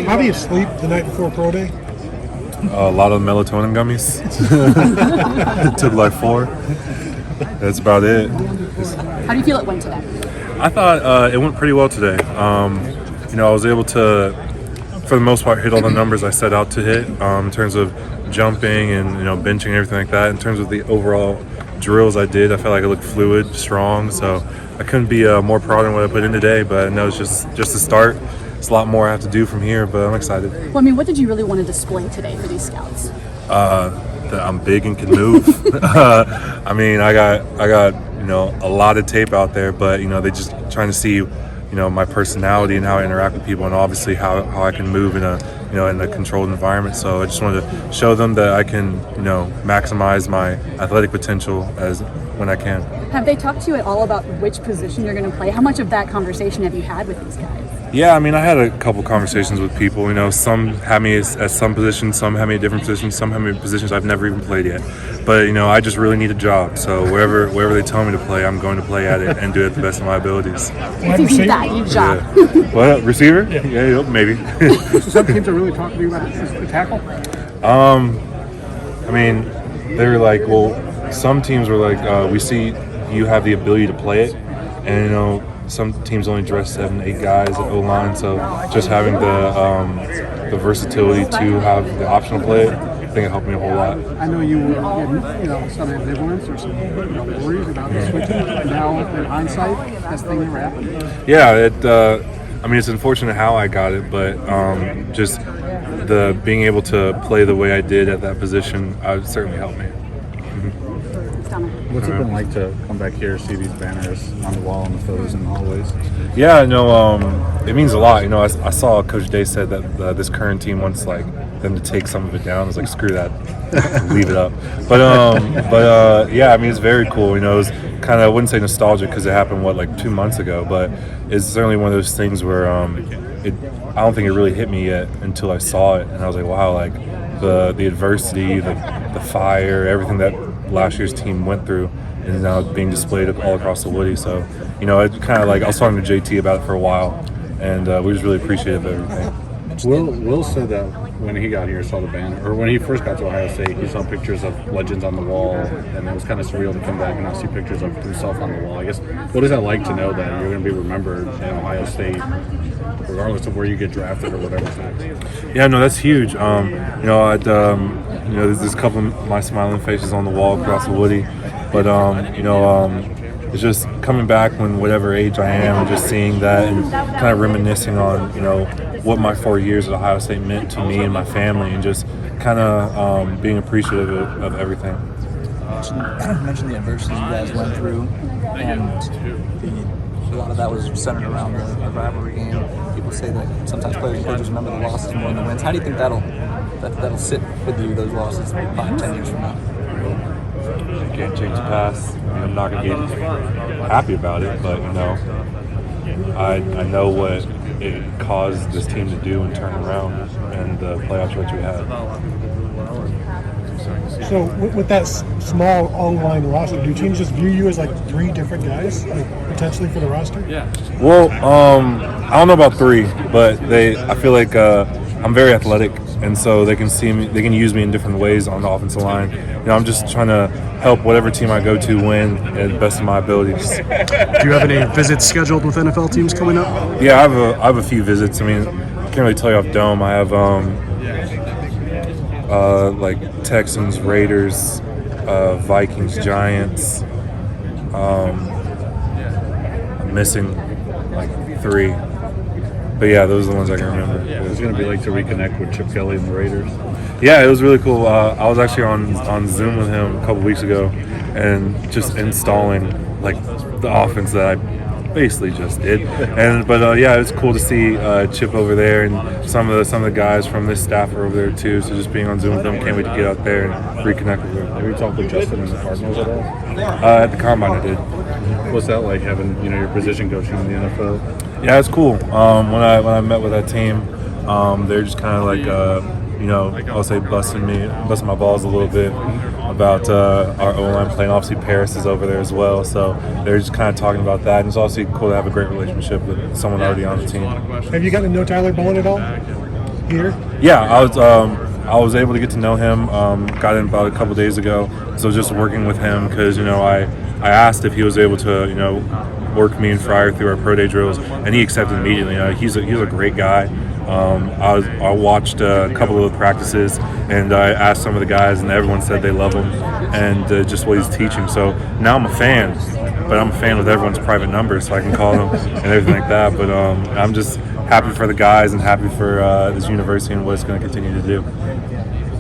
How do you sleep the night before pro day? A lot of melatonin gummies. Took like 4. That's about it. How do you feel it went today? I thought it went pretty well today. I was able to, for the most part, hit all the numbers I set out to hit in terms of jumping and benching and everything like that. In terms of the overall drills I did, I felt like I looked fluid, strong. So I couldn't be more proud of what I put in today. But I know it's just a start. It's a lot more I have to do from here, but I'm excited. Well, I mean, what did you really want to display today for these scouts? That I'm big and can move. I mean, I got a lot of tape out there, but they just trying to see my personality and how I interact with people, and obviously how I can move in a controlled environment. So I just wanted to show them that I can maximize my athletic potential when I can. Have they talked to you at all about which position you're going to play? How much of that conversation have you had with these guys? Yeah, I mean, I had a couple conversations with people. Some had me at some positions, some had me at different positions, some had me in positions I've never even played yet. But I just really need a job. So wherever they tell me to play, I'm going to play at it and do it to the best of my abilities. If you need that, you need a job. Yeah. What, receiver? Yeah, maybe. So some teams are really talking to you about the tackle? I mean, they were like, well, some teams were like, we see you have the ability to play it, and some teams only dress 7, 8 guys at O-line, so just having the versatility to have the option to play it, I think it helped me a whole lot. I know you had some ambivalence or some worries about the switching. Now, in hindsight, has the thing never happened? Yeah, it's unfortunate how I got it, but just the being able to play the way I did at that position certainly helped me. What's it been like to come back here, see these banners on the wall and the photos in the hallways? Yeah, it means a lot. I saw Coach Day said that this current team wants them to take some of it down. I was like, screw that, leave it up. But yeah, I mean, it's very cool. It was kind of, I wouldn't say nostalgic because it happened 2 months ago, but it's certainly one of those things where I don't think it really hit me yet until I saw it, and I was like, wow, the adversity, the fire, everything that last year's team went through is now being displayed all across the Woody. So, it kind of I was talking to JT about it for a while, and we was really appreciative of everything. Will said that when he got here, saw the banner, or when he first got to Ohio State, he saw pictures of legends on the wall, and it was kind of surreal to come back and not see pictures of himself on the wall. I guess, what is that like to know that you're going to be remembered in Ohio State, regardless of where you get drafted or whatever's next? Yeah, no, that's huge. There's a couple of my smiling faces on the wall across the Woody, but it's just coming back when whatever age I am and just seeing that and kind of reminiscing on what my 4 years at Ohio State meant to me and my family, and just kind of being appreciative of everything. You mentioned the adversity you guys went through, and a lot of that was centered around the rivalry game. People say that sometimes players just remember the losses more than the wins. How do you think that'll sit with you, those losses, 5, 10 years from now? I can't change the past. I mean, I'm not going to be happy about it, but I know what it caused this team to do and turn around, and the playoff stretch we had. So with that small O-line roster, do teams just view you as 3 different guys, potentially for the roster? Yeah. Well, I don't know about 3, but I feel like I'm very athletic, and so they can see me. They can use me in different ways on the offensive line. I'm just trying to help whatever team I go to win at the best of my abilities. Do you have any visits scheduled with NFL teams coming up? Yeah, I have a few visits. I mean, I can't really tell you off dome. I have Texans, Raiders, Vikings, Giants. I'm missing 3. But yeah, those are the ones I can remember. It's going to be like to reconnect with Chip Kelly and the Raiders. Yeah, it was really cool. I was actually on Zoom with him a couple weeks ago, and just installing the offense that I basically just did. But yeah, it's cool to see Chip over there, and some of the guys from this staff are over there too. So just being on Zoom with them, can't wait to get out there and reconnect with them. Have you talked with Justin and the Cardinals at all? At the Combine, I did. What's that like, having your position coaching in the NFL? Yeah, it's cool. When I met with that team, they're just kind of I'll say busting my balls a little bit about our O-line playing. Obviously, Paris is over there as well, so they're just kind of talking about that. And it's also cool to have a great relationship with someone already on the team. Have you gotten to know Tyler Bowen at all? here? Yeah, I was able to get to know him. Got in about a couple days ago, so just working with him because I asked if he was able to work me and Fryer through our pro day drills, and he accepted immediately. He's a great guy. I watched a couple of the practices, and I asked some of the guys, and everyone said they love him and just what he's teaching. So now I'm a fan, but I'm a fan with everyone's private numbers, so I can call them and everything like that. But I'm just happy for the guys and happy for this university and what it's going to continue to do.